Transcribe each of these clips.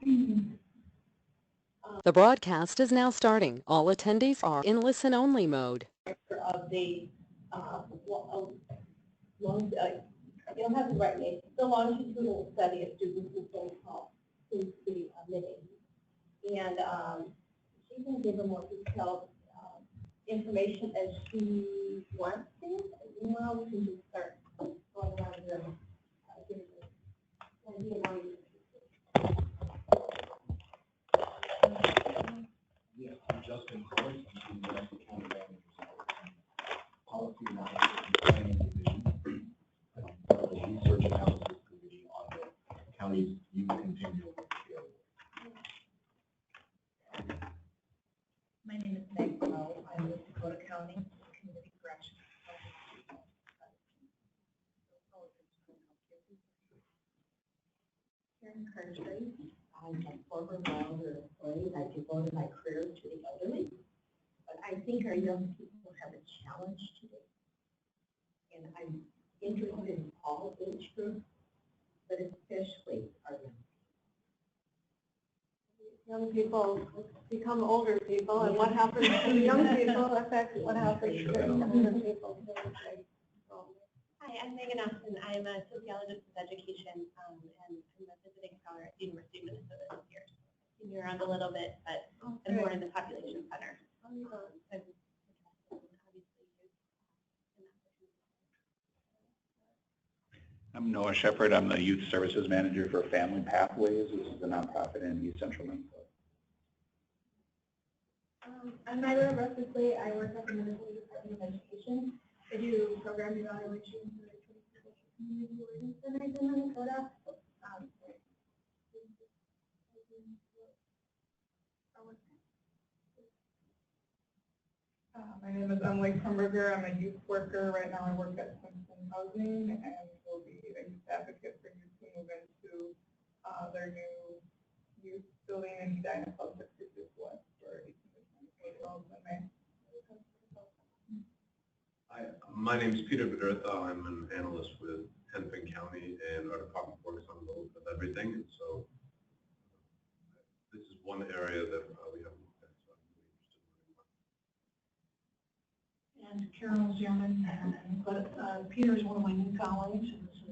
The broadcast is now starting. All attendees are in listen-only mode. Of the I don't have the right name, the longitudinal study of students in St. Paul seems to be mid-80s. And she can give her more detailed information as she wants to. Well, we can just start going around here. Yes, I'm Justin Clark. I'm the National County Manager's Policy Analysis and Planning Division. I'm part of the Research Analysis Committee on the county's youth continuum scale. My name is Meg Lowe. I'm with Dakota County Community Corrections. Karen Cartwright. I'm a former volunteer employee. I devoted my career to the elderly. But I think our young people have a challenge today. And I'm interested in all age groups, but especially our young people. Young people become older people, and what happens to young people affects what happens to older people. Hi, I'm Megan Austin. I'm a sociologist of education, and I'm a visiting scholar at the University of Minnesota this year. I've been around a little bit, but I'm more in the population center. I'm Noah Shepard. I'm the Youth Services Manager for Family Pathways. This is a nonprofit in East Central Minnesota. I'm Myra Russell-Clay. I work at the Minnesota Department of Education. I do program evaluation for the community learning centers in Minnesota. My name is Emily Krumberger. I'm a youth worker. Right now I work at Simpson Housing and will be a youth advocate for youth who move into their new youth building in Edina Public Services West for 18 to 24-year-olds in May. Hi, my name is Peter Bedurtha. I'm an analyst with Hennepin County, and our department works on a little bit of everything. And so this is one area that we have looked at, so I'm really interested in learning more. And Carol's Yeoman, but Peter's one of my new colleagues, and this is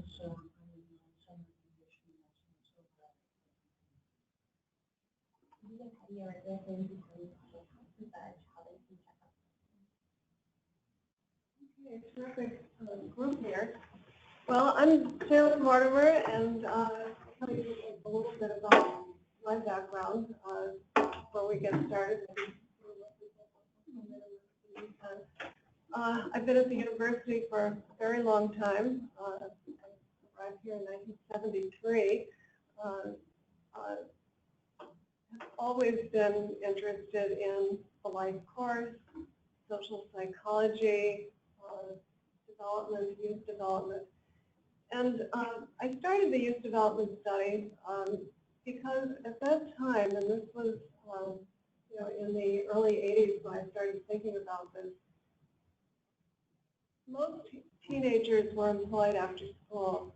Okay, terrific group here. Well, I'm Sarah Mortimer, and I'll tell you a little bit about my background before we get started. I've been at the university for a very long time. I arrived here in 1973. I've always been interested in the life course, social psychology, development, youth development. And I started the youth development study because at that time, and this was in the early 80s when I started thinking about this, most teenagers were employed after school.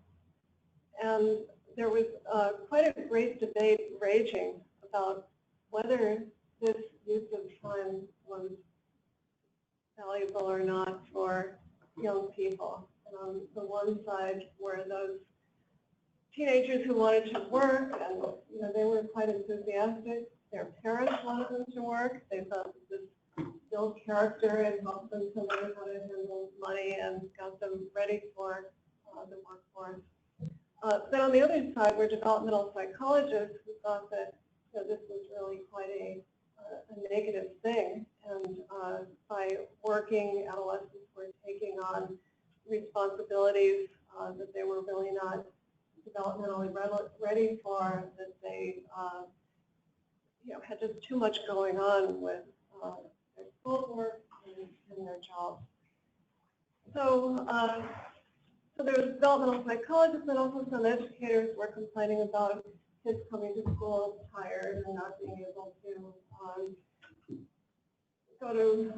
And there was quite a great debate raging about whether this use of time was valuable or not for young people. And on the one side were those teenagers who wanted to work, and they were quite enthusiastic. Their parents wanted them to work. They thought that this built character and helped them to learn how to handle money and got them ready for the workforce. But on the other side were developmental psychologists who thought that this was really quite a negative thing, and by working, adolescents were taking on responsibilities that they were really not developmentally ready for, that they had just too much going on with their schoolwork and their jobs. So, so there was developmental psychologists, and also some educators were complaining about kids coming to school tired and not being able to go to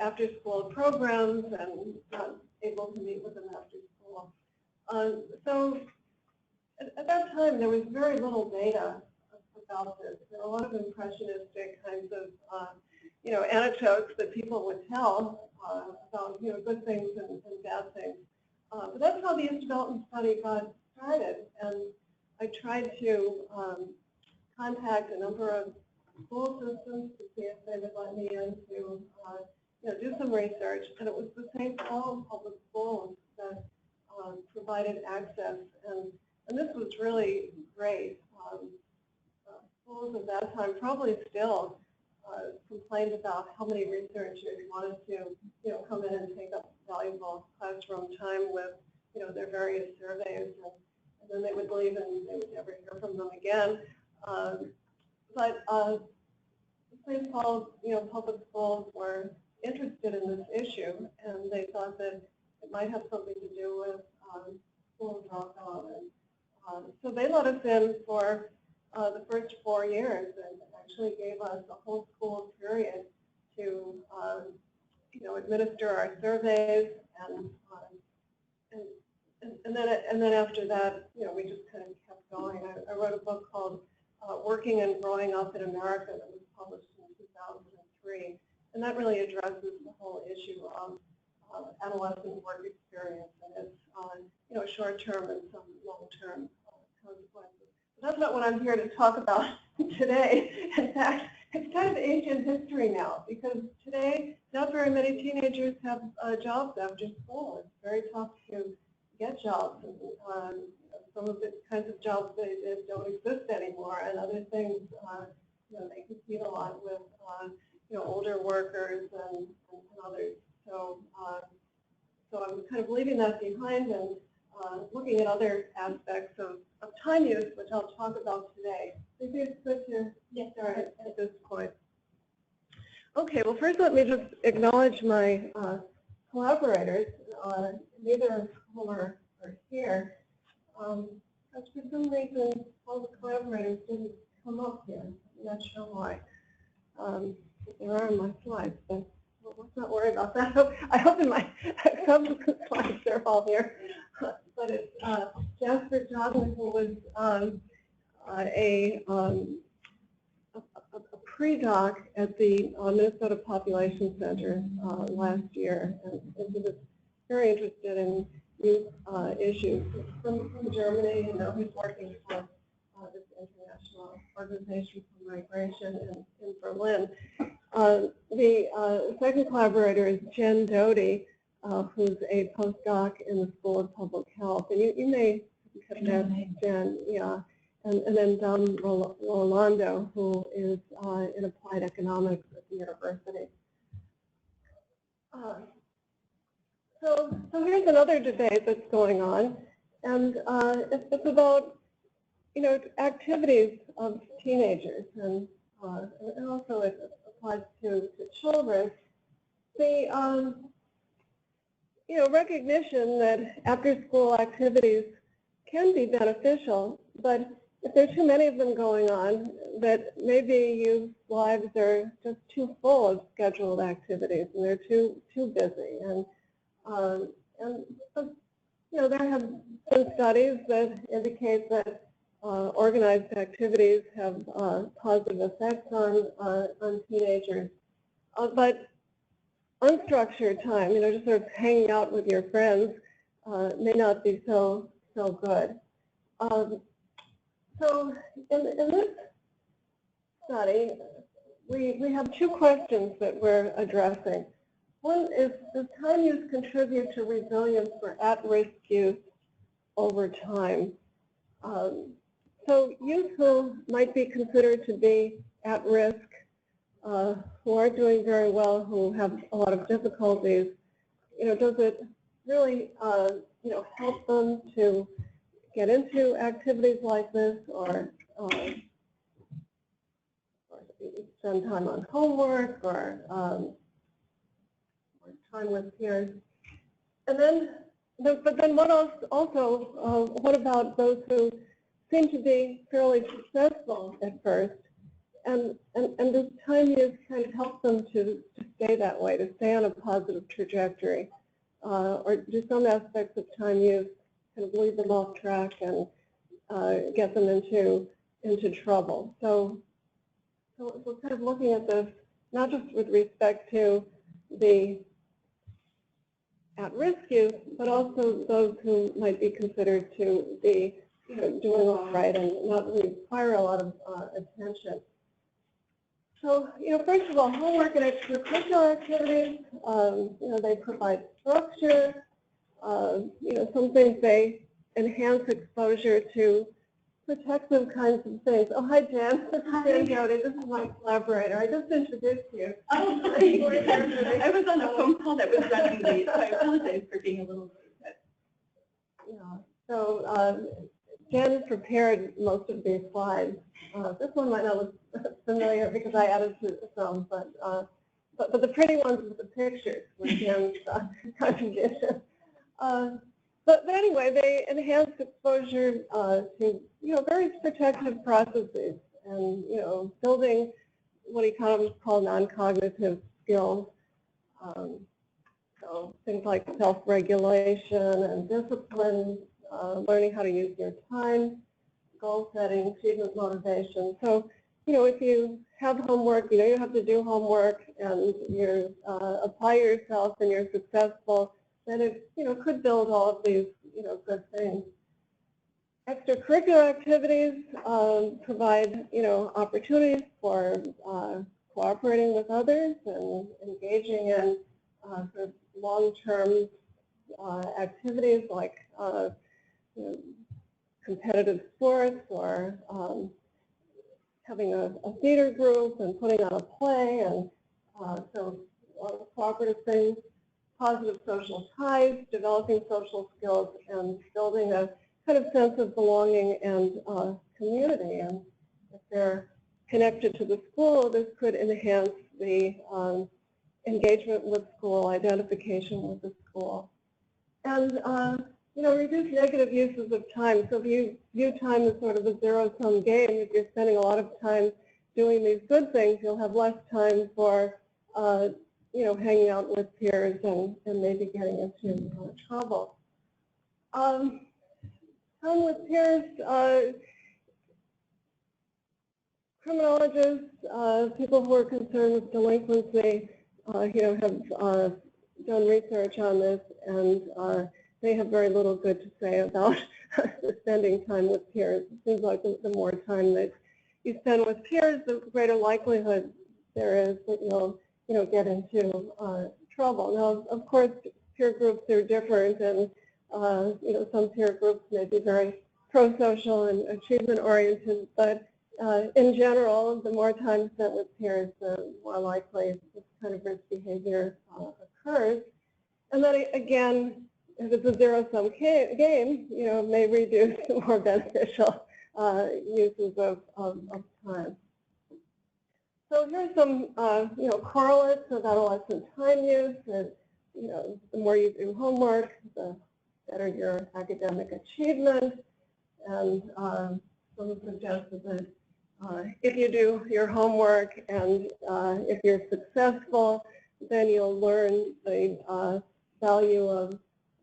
after-school programs and not able to meet with them after school. So at that time, there was very little data about this. There are a lot of impressionistic kinds of, anecdotes that people would tell about, good things and bad things. But that's how the youth development study got started. And I tried to contact a number of school systems to see if they would let me in to, do some research. And it was the St. Paul public schools that provided access. And this was really great. Schools at that time probably still complained about how many researchers wanted to, come in and take up valuable classroom time with, their various surveys, and then they would leave and they would never hear from them again. But St. Paul, public schools were interested in this issue, and they thought that it might have something to do with school dropout. And so they let us in for the first 4 years, and actually gave us a whole school period to, administer our surveys, and then after that, we just kind of kept going. I wrote a book called Working and Growing Up in America that was published in 2003, and that really addresses the whole issue of adolescent work experience and its, short-term and some long-term consequences. But that's not what I'm here to talk about today. In fact, it's kind of ancient history now, because today not very many teenagers have jobs after school. It's very tough to get jobs, and some of the kinds of jobs they don't exist anymore, and other things, they compete a lot with, older workers and others. So, so I'm kind of leaving that behind and looking at other aspects of time use, which I'll talk about today. Maybe it's good to start at this point. Okay, well, first let me just acknowledge my collaborators, neither of whom are here. Because for some reason, all the collaborators didn't come up here. I'm not sure why. There are in my slides, but let's not worry about that. I hope in my subsequent slides they're all here. But it's Jasper Jogman, who was a pre-doc at the Minnesota Population Center last year, and he was very interested in youth issues from Germany, and now he's working for this international organization for migration in Berlin. The second collaborator is Jen Doty, who's a postdoc in the School of Public Health. And you may have met Jen, yeah. And then Dom Rolando, who is in applied economics at the university. So here's another debate that's going on, and it's about activities of teenagers, and also it applies to children. The recognition that after-school activities can be beneficial, but if there are too many of them going on, that maybe youth lives are just too full of scheduled activities, and they're too busy. And there have been studies that indicate that organized activities have positive effects on teenagers, but unstructured time, just sort of hanging out with your friends, may not be so good. So in this study, we have two questions that we're addressing. One is, does time use contribute to resilience for at-risk youth over time? So youth who might be considered to be at risk, who aren't doing very well, who have a lot of difficulties, does it really, help them to get into activities like this, or spend time on homework, or time with peers? And then, but then what else? Also, what about those who seem to be fairly successful at first, and does time use kind of help them to stay that way, to stay on a positive trajectory, or do some aspects of time use kind of lead them off track and get them into into trouble. So we're kind of looking at this not just with respect to the at-risk youth, but also those who might be considered to be doing all right and not really require a lot of attention. So, first of all, homework and extracurricular activities, they provide structure. Some things they enhance exposure to protective kinds of things. Oh, hi, Jan. Hi. Jody. This is my collaborator. I just introduced you. Oh, hi. I was on a phone call that was running late, so I apologize for being a little late. Yeah. So Jan has prepared most of these slides. This one might not look familiar because I added to some, but the pretty ones with the pictures were Jan's contribution. But anyway, they enhance exposure to various protective processes and building what economists call non-cognitive skills. So things like self-regulation and discipline, learning how to use your time, goal setting, achievement motivation. So if you have homework, you have to do homework, and you apply yourself and you're successful, then it could build all of these good things. Extracurricular activities provide opportunities for cooperating with others and engaging in sort of long-term activities like competitive sports or having a theater group and putting on a play, and so cooperative things. Positive social ties, developing social skills, and building a kind of sense of belonging and community. And if they're connected to the school, this could enhance the engagement with school, identification with the school. And reduce negative uses of time. So if you view time as sort of a zero-sum game, if you're spending a lot of time doing these good things, you'll have less time for hanging out with peers and maybe getting into trouble. Time with peers, criminologists, people who are concerned with delinquency, have done research on this, and they have very little good to say about spending time with peers. It seems like the more time that you spend with peers, the greater likelihood there is that you'll get into trouble. Now, of course, peer groups are different, and some peer groups may be very pro-social and achievement-oriented, but in general, the more time spent with peers, the more likely this kind of risk behavior occurs. And then again, if it's a zero-sum game, may reduce to more beneficial uses of time. So here's some, correlates of adolescent time use. And, the more you do homework, the better your academic achievement. And some suggested that if you do your homework and if you're successful, then you'll learn the value of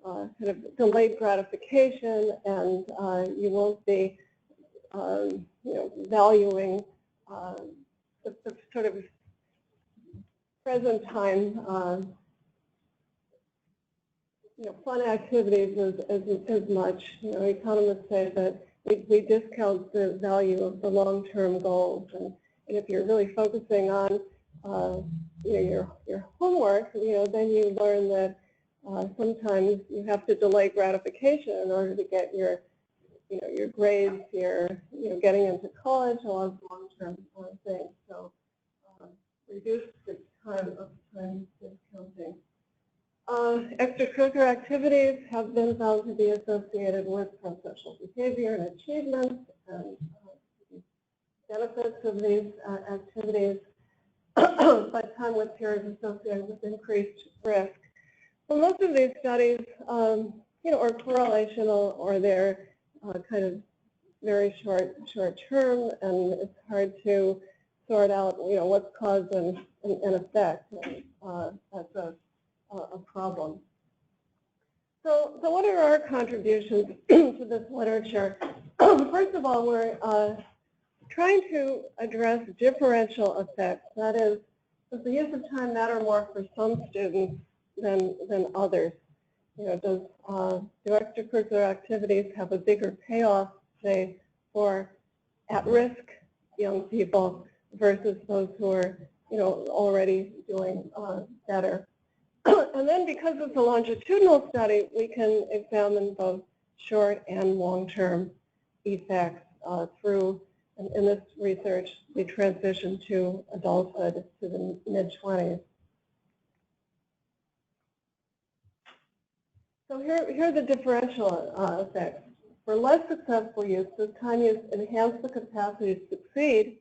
kind of delayed gratification, and you won't be, valuing the sort of present time, fun activities as much. Economists say that we discount the value of the long-term goals, and if you're really focusing on, your homework, then you learn that sometimes you have to delay gratification in order to get your grades, getting into college, a lot of long-term things. So reduce the time discounting. Extracurricular activities have been found to be associated with pro-social behavior and achievement, and benefits of these activities, but time with peers associated with increased risk. So most of these studies, are correlational, or they're kind of very short term, and it's hard to sort out, what's cause and effect, and that's a problem. So what are our contributions to this literature? First of all, we're trying to address differential effects. That is, does the use of time matter more for some students than others? You know, do extracurricular activities have a bigger payoff, say, for at-risk young people versus those who are, you know, already doing better? And then because it's a longitudinal study, we can examine both short and long-term effects through, and in this research, we transition to adulthood, to the mid-20s. So here are the differential effects. For less successful use, this time use enhanced the capacity to succeed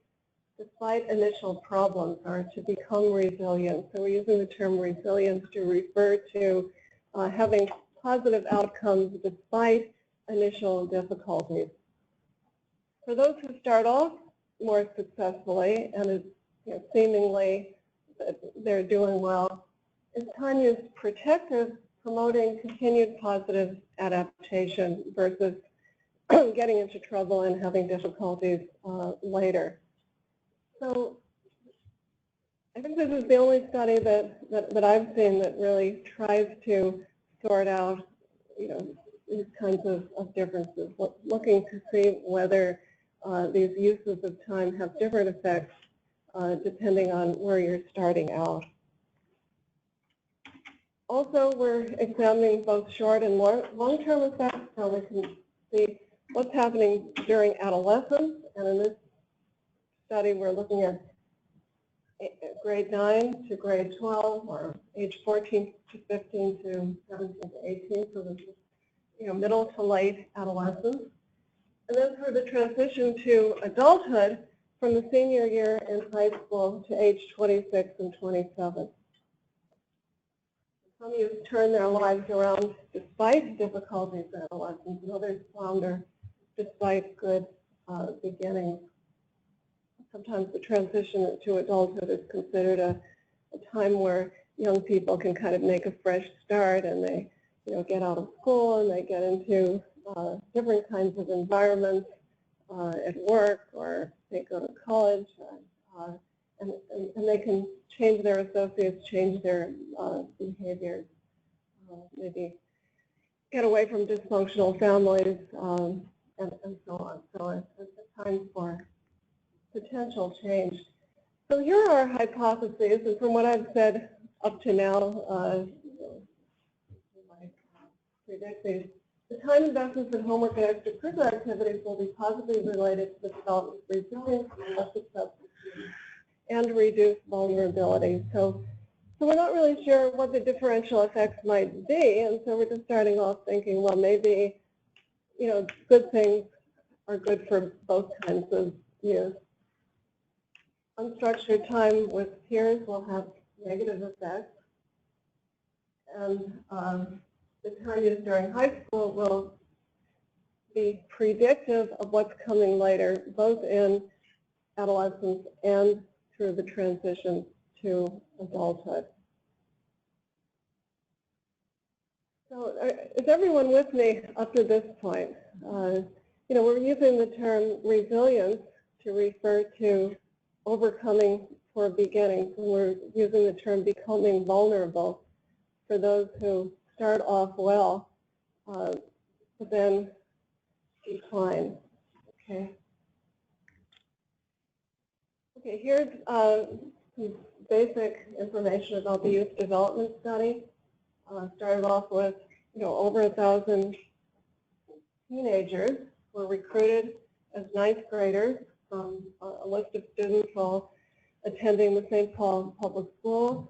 despite initial problems, or to become resilient. So we're using the term resilience to refer to having positive outcomes despite initial difficulties. For those who start off more successfully and it's, you know, seemingly they're doing well, is time use protective, promoting continued positive adaptation versus getting into trouble and having difficulties later. So I think this is the only study that I've seen that really tries to sort out, you know, these kinds of differences, looking to see whether these uses of time have different effects depending on where you're starting out. Also, we're examining both short and long-term effects, so we can see what's happening during adolescence. And in this study, we're looking at grade 9 to grade 12, or age 14 to 15 to 17 to 18. So this is, you know, middle to late adolescence. And then through the transition to adulthood from the senior year in high school to age 26 and 27. Some youth turn their lives around despite difficulties in adolescence, and others flounder despite good beginnings. Sometimes the transition to adulthood is considered a time where young people can kind of make a fresh start, and they, you know, get out of school and they get into different kinds of environments at work, or they go to college, and they can change their associates, change their behaviors, maybe get away from dysfunctional families, and so on. So it's a time for potential change. So here are our hypotheses, and from what I've said up to now, I predict these. The time investments in homework and extracurricular activities will be positively related to the development of resilience and less successful students, and reduce vulnerability. So we're not really sure what the differential effects might be, and so we're just starting off thinking, well, maybe, you know, good things are good for both kinds of use. Unstructured time with peers will have negative effects, and the time used during high school will be predictive of what's coming later, both in adolescence and through the transition to adulthood. So is everyone with me up to this point? You know, we're using the term resilience to refer to overcoming for beginnings, and we're using the term becoming vulnerable for those who start off well, but then decline. Okay. Okay, here's some basic information about the Youth Development Study. Started off with, you know, over 1,000 teenagers were recruited as ninth graders from a list of students all attending the St. Paul Public Schools.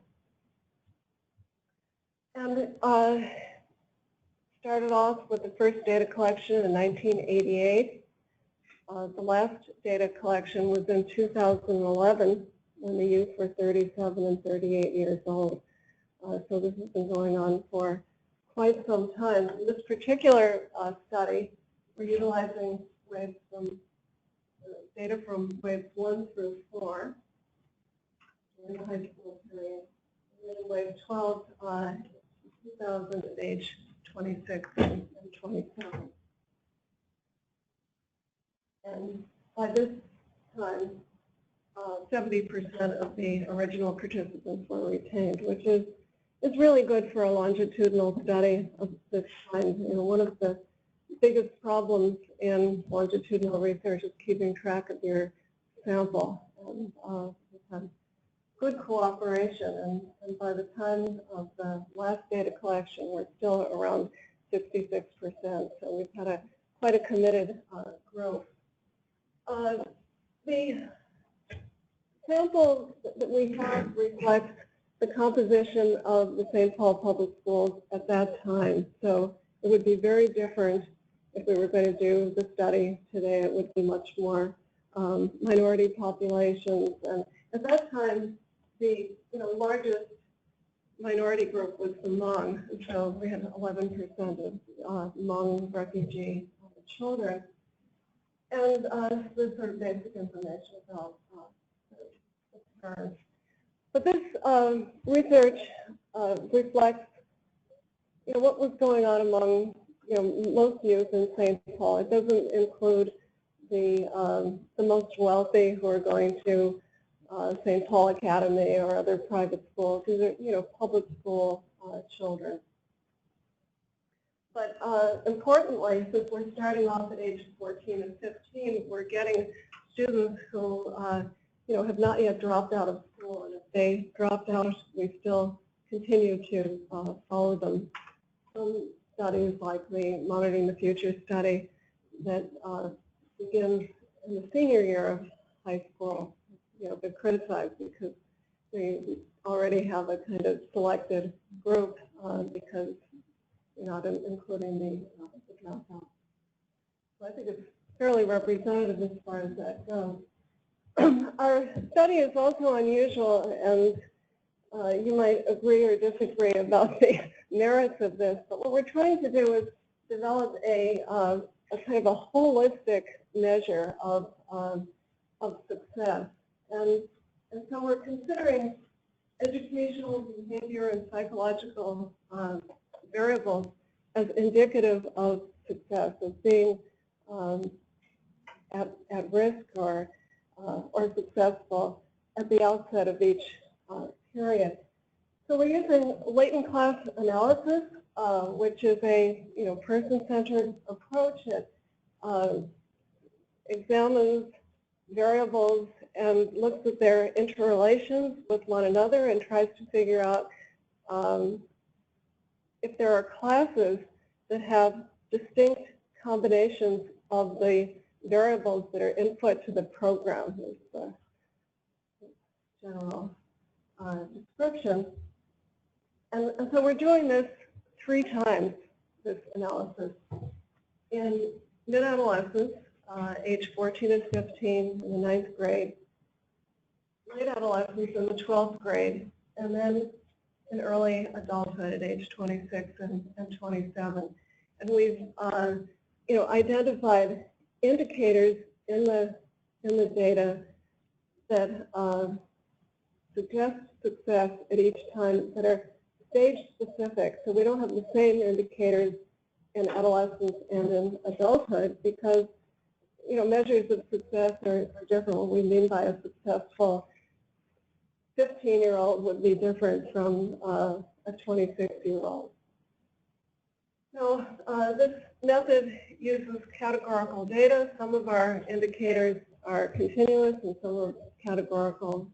And started off with the first data collection in 1988. The last data collection was in 2011 when the youth were 37 and 38 years old. So this has been going on for quite some time. In this particular study, we're utilizing grades from data from grades 1 through 4 in the high school period. And then grade 12, 2000 at age 26 and 27. And by this time, 70% of the original participants were retained, which is really good for a longitudinal study of this kind. You know, one of the biggest problems in longitudinal research is keeping track of your sample. And we've had good cooperation, and by the time of the last data collection, we're still around 66%. So we've had quite a committed group. The samples that we have reflect the composition of the St. Paul Public Schools at that time. So it would be very different if we were going to do the study today. It would be much more minority populations. And at that time, the largest minority group was the Hmong. And so we had 11% of Hmong refugee children. And this sort of basic information about the parents. But this research reflects, what was going on among, most youth in St. Paul. It doesn't include the most wealthy who are going to St. Paul Academy or other private schools. These are, public school children. But importantly, since we're starting off at age 14 and 15, we're getting students who, have not yet dropped out of school. And if they dropped out, we still continue to follow them. Some studies, like the Monitoring the Future study, that begins in the senior year of high school, been criticized because we already have a kind of selected group because you're not including the dropout. So I think it's fairly representative as far as that goes. Our study is also unusual, and you might agree or disagree about the merits of this, but what we're trying to do is develop a kind of a holistic measure of success. And so we're considering educational, behavior, and psychological variables as indicative of success, as being at risk or successful at the outset of each period. So we're using latent class analysis, which is a person-centered approach. It examines variables and looks at their interrelations with one another and tries to figure out if there are classes that have distinct combinations of the variables that are input to the program. Is the general description. And so we're doing this 3 times, this analysis. In mid-adolescence, age 14 and 15 in the 9th grade, late adolescence in the 12th grade, and then in early adulthood at age 26 and 27. And we've identified indicators in the data that suggest success at each time that are stage specific. So we don't have the same indicators in adolescence and in adulthood because measures of success are different. What we mean by a successful 15-year-old would be different from a 26-year-old. So this method uses categorical data. Some of our indicators are continuous and some are categorical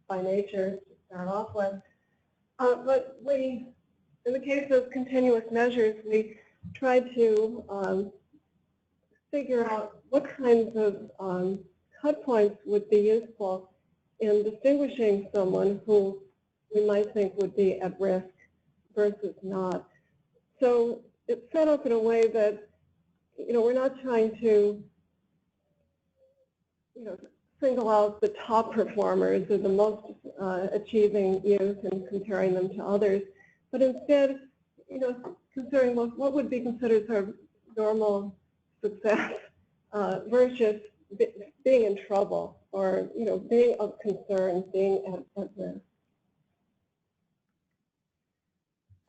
by nature to start off with. But we, in the case of continuous measures, we try to figure out what kinds of cut points would be useful in distinguishing someone who we might think would be at risk versus not. So it's set up in a way that, we're not trying to, single out the top performers or the most achieving youth and comparing them to others, but instead, considering what would be considered sort of normal success versus being in trouble or, being of concern, being at risk.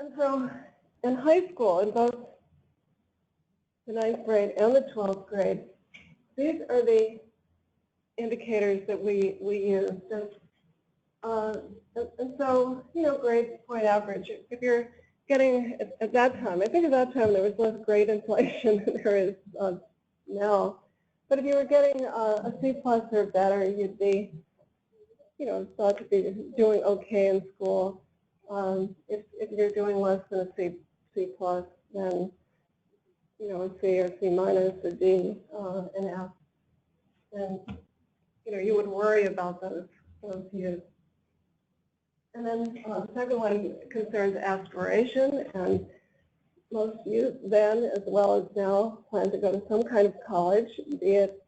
And so in high school, in both the 9th grade and the 12th grade, these are the indicators that we used. And so, grades point average. If you're getting, at that time, I think at that time there was less grade inflation than there is now. But if you were getting a C+ or better, you'd be, thought to be doing okay in school. If you're doing less than a C+, then, a C or C-, a D, an F. And, you would worry about those youth. And then the second one concerns aspiration, and most youth then, as well as now, plan to go to some kind of college, be it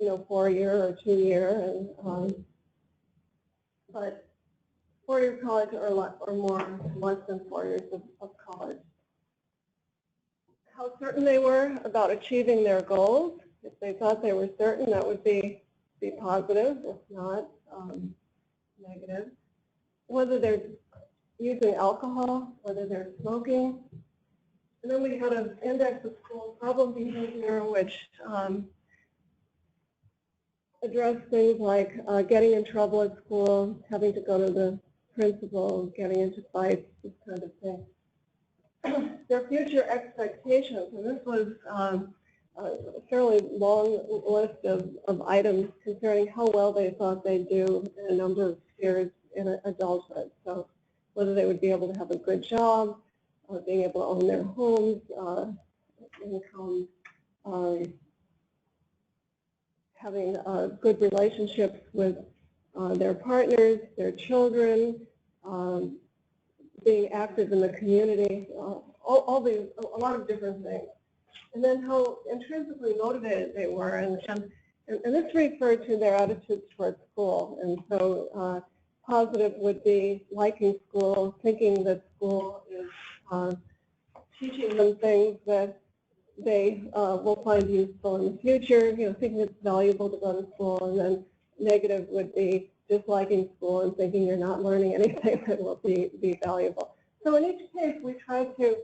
4-year or 2-year, and but 4-year college or more, less than 4 years of college. How certain they were about achieving their goals. If they thought they were certain, that would be positive. If not, negative. Whether they're using alcohol, whether they're smoking. And then we had an index of school problem behavior, which addressed things like getting in trouble at school, having to go to the principal, getting into fights, this kind of thing. Their future expectations, and this was a fairly long list of items concerning how well they thought they'd do in a number of spheres in adulthood. So whether they would be able to have a good job, being able to own their homes, income, having good relationships with their partners, their children, being active in the community, all these, a lot of different things. And then how intrinsically motivated they were, and this referred to their attitudes towards school. And so positive would be liking school, thinking that school is teaching them things that they will find useful in the future, thinking it's valuable to go to school. And then negative would be disliking school and thinking you're not learning anything that will be valuable. So in each case, we tried to,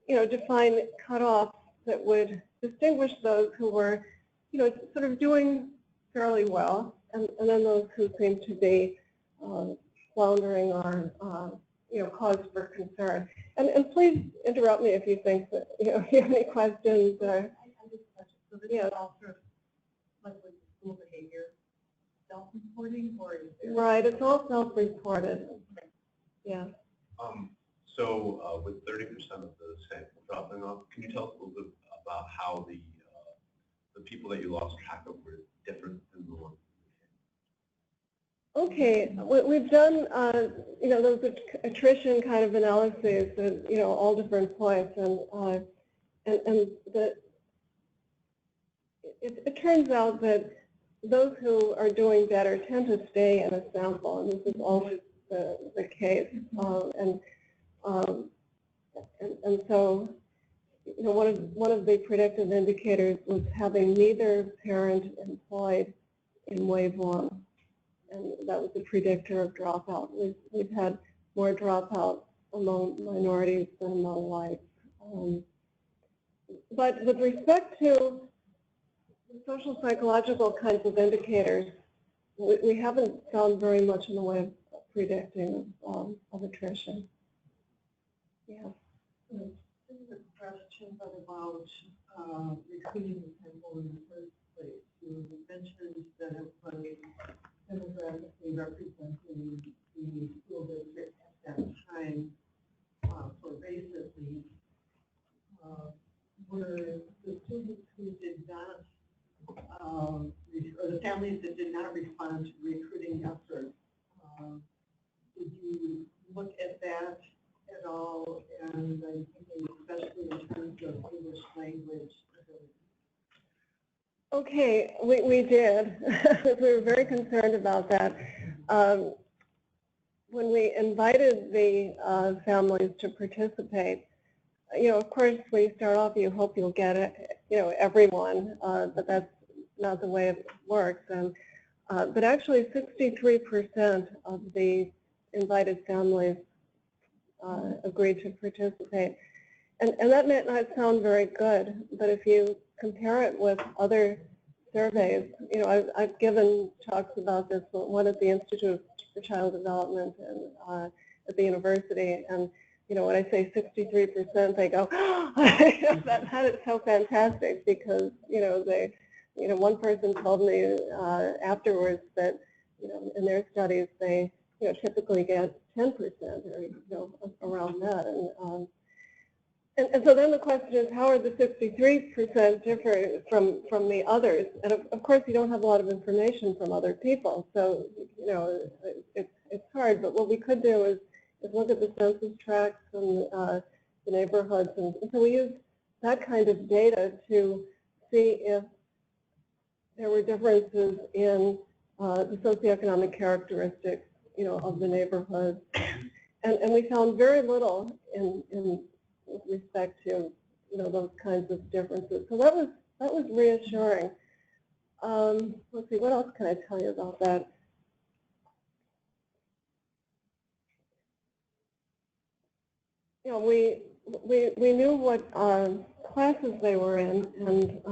define cutoffs that would distinguish those who were, sort of doing fairly well, and then those who seemed to be floundering or, cause for concern. And please interrupt me if you think that, if you have any questions. I have a question. So this is all sort of like with school behavior, self-reporting, or is there? Right, it's all self-reported. Yeah. So with 30% of the sample dropping off, can you tell us a little bit about how the people that you lost track of were different than the ones? Okay, we've done, those attrition kind of analyses at, all different points, and it turns out that those who are doing better tend to stay in a sample, and this is always the case. And so, one of the predictive indicators was having neither parent employed in wave 1. And that was a predictor of dropout. We've had more dropout among minorities than among whites. But with respect to the social psychological kinds of indicators, we haven't found very much in the way of predicting of attrition. Yeah. This is a question about recruiting the sample in the first place. You mentioned that it was demographically representing the school district at that time for racism. Were the students who did not, or the families that did not respond to recruiting efforts, did you look at that at all? And I'm thinking especially in terms of English language. Okay, we did. We were very concerned about that. When we invited the families to participate, of course, when you start off, you hope you'll get it, everyone, but that's not the way it works. And but actually, 63% of the invited families agreed to participate. And that might not sound very good, but if you compare it with other surveys. You know, I've given talks about this, one at the Institute for Child Development and at the university, and you know, when I say 63%, they go, oh, that is so fantastic, because you know, one person told me afterwards that, you know, in their studies they, you know, typically get 10% or, you know, around that. And so then the question is, how are the 63% different from the others? And of course, you don't have a lot of information from other people, so you know, it's hard. But what we could do is look at the census tracts and the neighborhoods, and so we use that kind of data to see if there were differences in the socioeconomic characteristics, you know, of the neighborhoods, and we found very little in with respect to, you know, those kinds of differences. So that was reassuring. Let's see, what else can I tell you about that? You know, we knew what classes they were in, and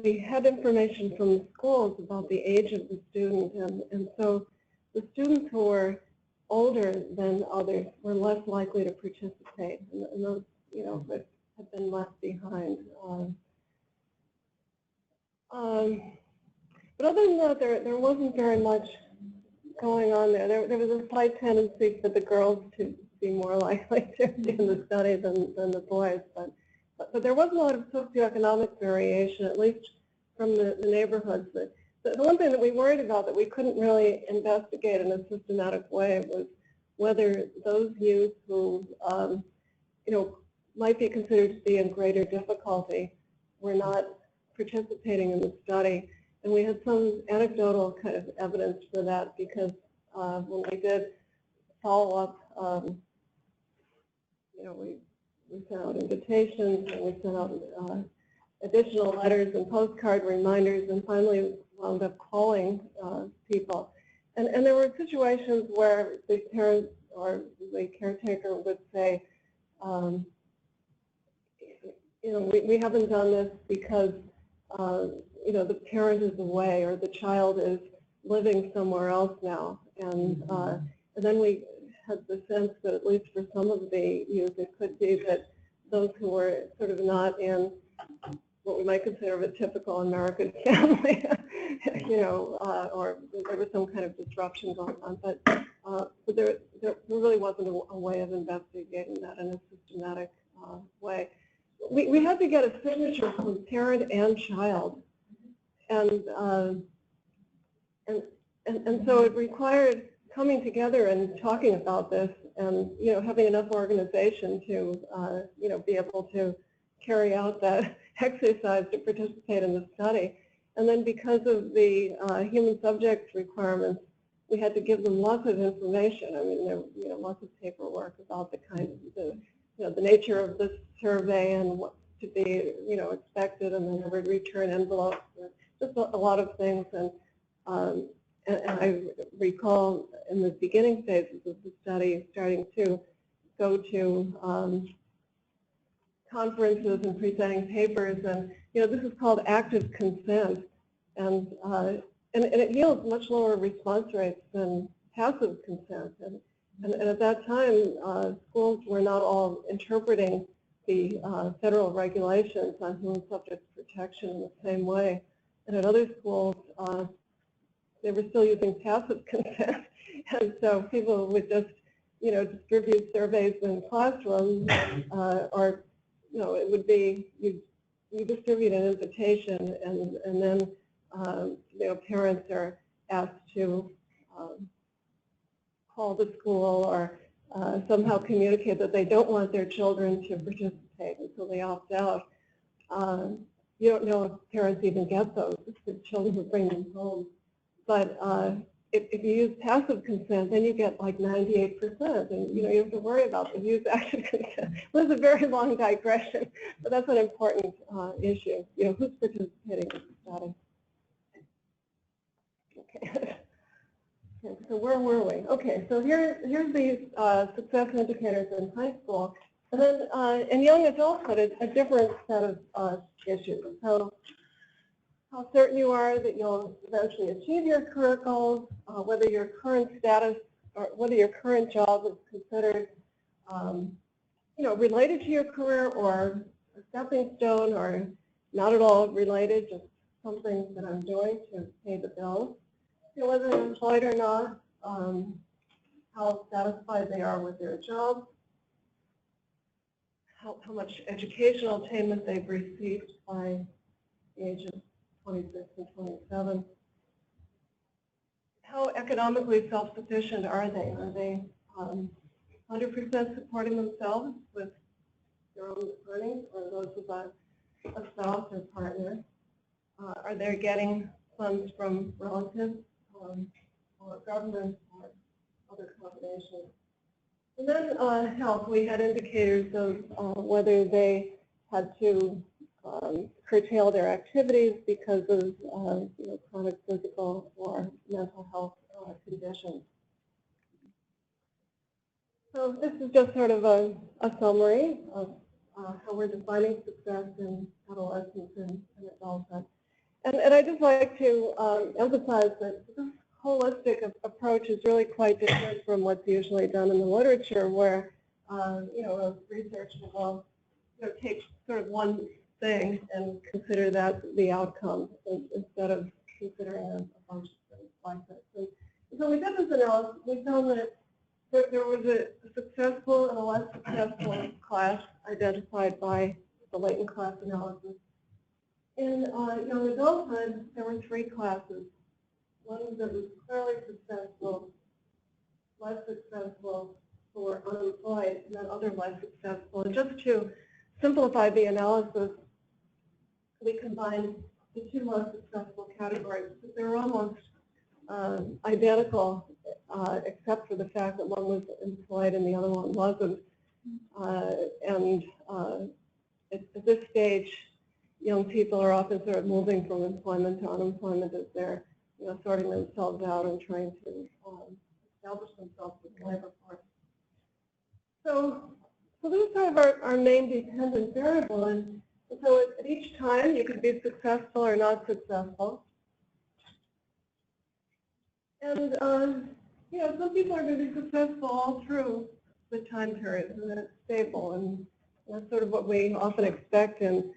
we had information from the schools about the age of the student, and so the students who were older than others were less likely to participate, and those, you know, have been left behind. But other than that, there wasn't very much going on there. There was a slight tendency for the girls to be more likely to be in the study than the boys, but there was a lot of socioeconomic variation, at least from the neighborhoods. The one thing that we worried about that we couldn't really investigate in a systematic way was whether those youth who, you know, might be considered to be in greater difficulty were not participating in the study. And we had some anecdotal kind of evidence for that, because when we did follow-up, you know, we sent out invitations, and we sent out additional letters and postcard reminders, and finally wound up calling people. And there were situations where the parents or the caretaker would say, you know, we haven't done this because, you know, the parent is away or the child is living somewhere else now. And then we had the sense that, at least for some of the youth, it could be that those who were sort of not in what we might consider a typical American family, you know, or there was some kind of disruption going on. But there really wasn't a way of investigating that in a systematic way. We had to get a signature from parent and child, and so it required coming together and talking about this, and you know, having enough organization to you know, be able to carry out that exercise to participate in the study. And then, because of the human subjects requirements, we had to give them lots of information. I mean, there, you know, lots of paperwork about the kind of the nature of this survey and what to be, you know, expected, and then there would return envelopes, just a lot of things. And I recall in the beginning phases of the study starting to go to conferences and presenting papers, and you know, this is called active consent, and it yields much lower response rates than passive consent. And at that time, schools were not all interpreting the federal regulations on human subjects protection in the same way. And at other schools, they were still using passive consent. And so people would just, you know, distribute surveys in classrooms, or, you know, it would be, you distribute an invitation, and then, you know, parents are asked to call the school or somehow communicate that they don't want their children to participate, and so they opt out. You don't know if parents even get those. The children would bring them home. But if you use passive consent, then you get like 98%, and you know, you have to worry about the use active consent. Well, it's a very long digression, but that's an important issue. You know, who's participating in the study? Okay. So where were we? Okay, so here's these success indicators in high school, and then in young adulthood, it's a different set of issues. So how certain you are that you'll eventually achieve your career goals, whether your current status or whether your current job is considered related to your career or a stepping stone or not at all related, just something that I'm doing to pay the bills. Whether they're employed or not, how satisfied they are with their job, how much educational attainment they've received by the age of 26 and 27. How economically self-sufficient are they? Are they 100% supporting themselves with their own earnings or those with a spouse or partner? Are they getting funds from relatives or government or other combinations? And then health, we had indicators of whether they had to curtail their activities because of chronic physical or mental health conditions. So this is just sort of a summary of how we're defining success in adolescence and adulthood. And I'd just like to emphasize that this holistic approach is really quite different from what's usually done in the literature, where a researcher will take sort of one thing and consider that the outcome instead of considering a bunch of things like this. And so we did this analysis. We found that there was a successful and a less successful class identified by the latent class analysis. In young adulthood, there were three classes. One that was clearly successful, less successful, who were unemployed, and then other less successful. And just to simplify the analysis, we combined the two most successful categories because they were almost identical, except for the fact that one was employed and the other one wasn't. At this stage, young people are often sort of moving from employment to unemployment as they're sorting themselves out and trying to establish themselves in the labor force. So this is kind of our main dependent variable, and so at each time you could be successful or not successful. And some people are going to be successful all through the time period, and then it's stable, and that's sort of what we often expect in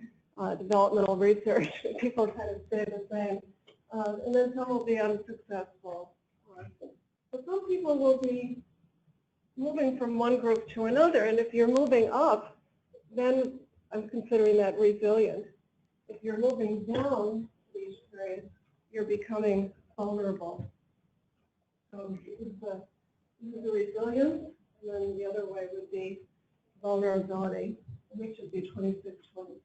developmental research. People kind of stay the same. And then some will be unsuccessful. But some people will be moving from one group to another, and if you're moving up, then I'm considering that resilient. If you're moving down these periods, you're becoming vulnerable. So this is the resilience, and then the other way would be vulnerability, which would be 26, 27.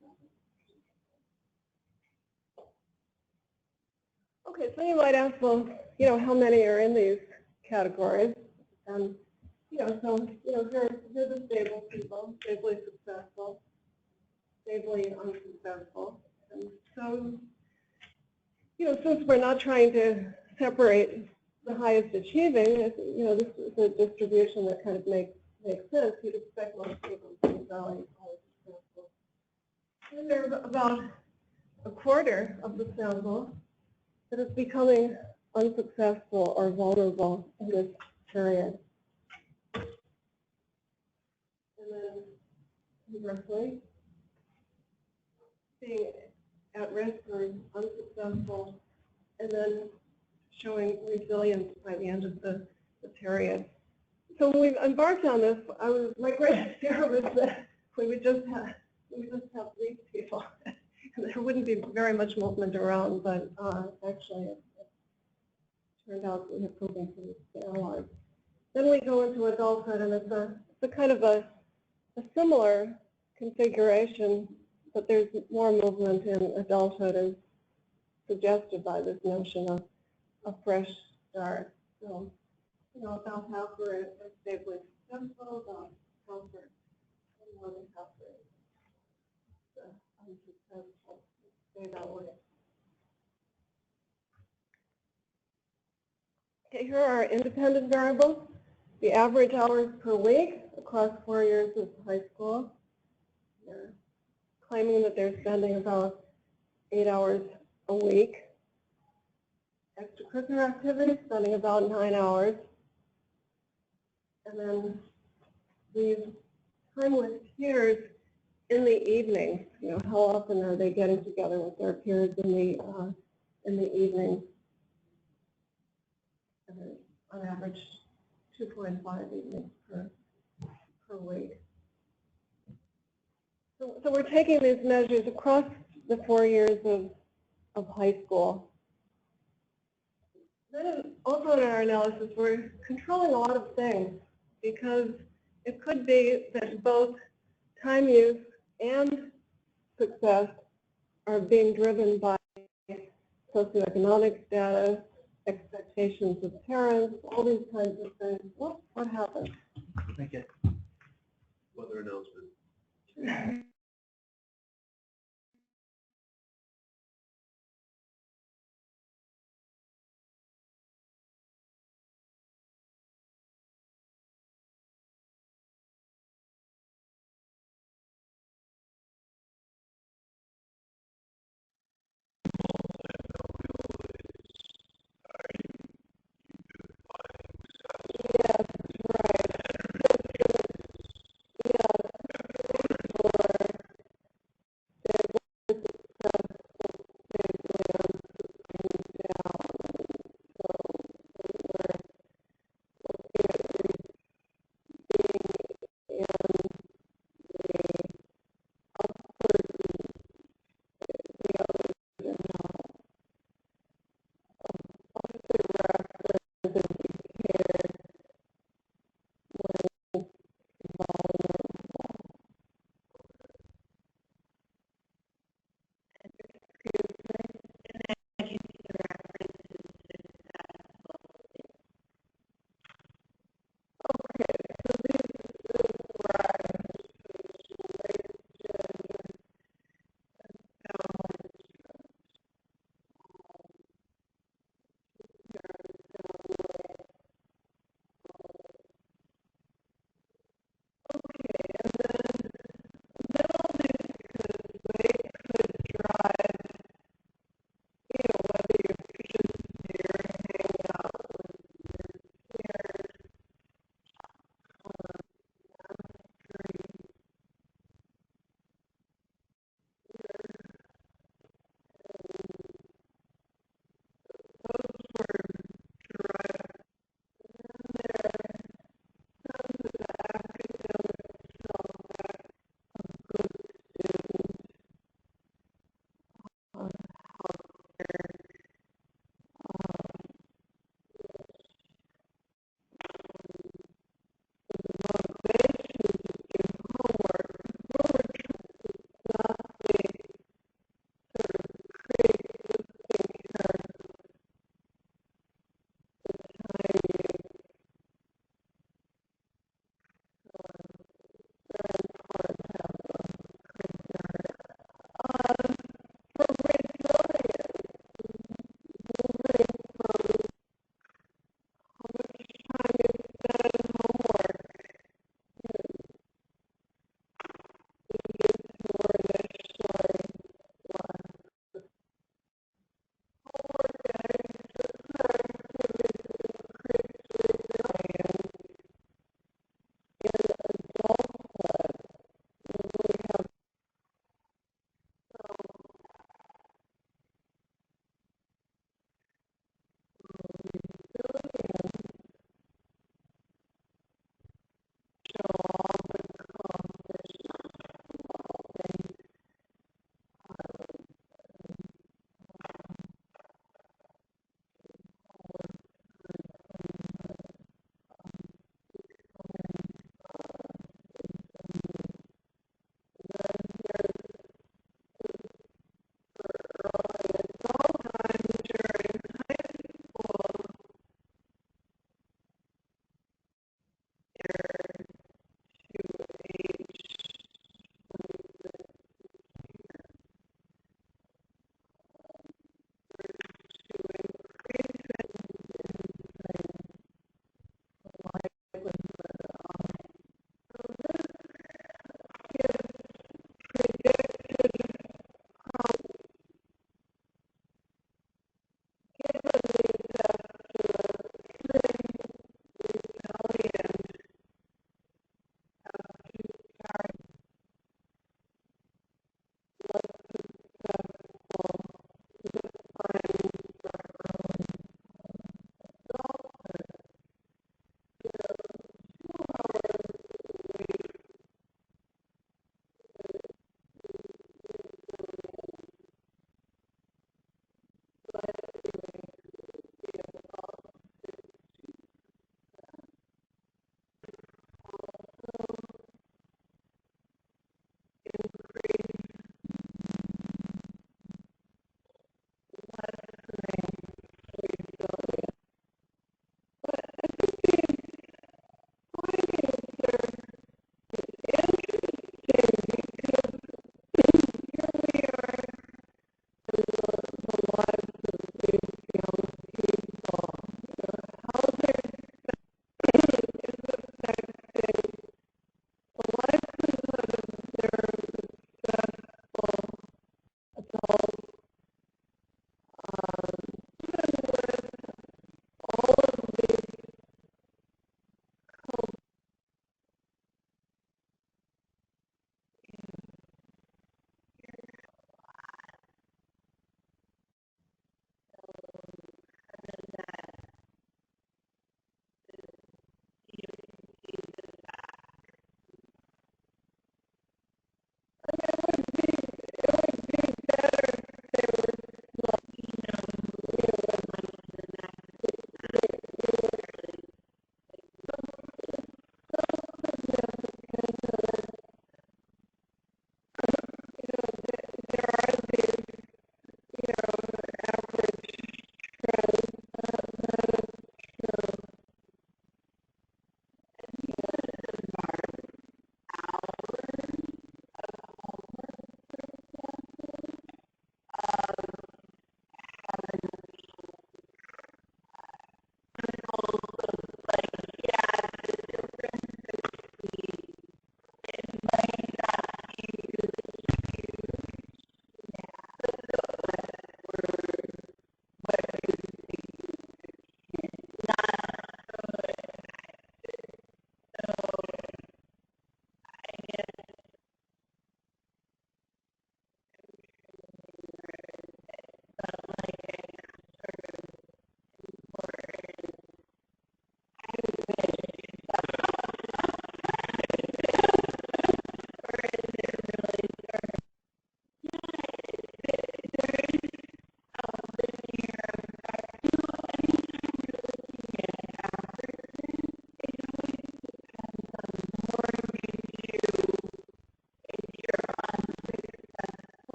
Okay, so you might ask, well, how many are in these categories? And, here are the stable people, stably successful, stably unsuccessful. And so, since we're not trying to separate the highest achieving, this is a distribution that kind of makes sense. You'd expect most people to be fairly successful. And there's about a quarter of the sample that is becoming unsuccessful or vulnerable in this period. And then conversely, being at risk or unsuccessful, and then showing resilience by the end of the period. So when we embarked on this, my greatest fear was that we would just have these people. There wouldn't be very much movement around, but actually it turned out that we have proven to analyze. Then we go into adulthood, and it's a kind of a similar configuration, but there's more movement in adulthood as suggested by this notion of a fresh start. So, about half are stably successful, about half are more than half are unsuccessful. Stay that way. Okay, here are our independent variables. The average hours per week across 4 years of high school. They're claiming that they're spending about 8 hours a week. Extracurricular activities, spending about 9 hours. And then leave time with peers in the evening. You know, how often are they getting together with their peers in the evening? And then on average, 2.5 evenings per week. So we're taking these measures across the 4 years of high school. Then also in our analysis, we're controlling a lot of things because it could be that both time use and success are being driven by socioeconomic status, expectations of parents, all these kinds of things. What happens? Weather announcement. Yes, right.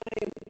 point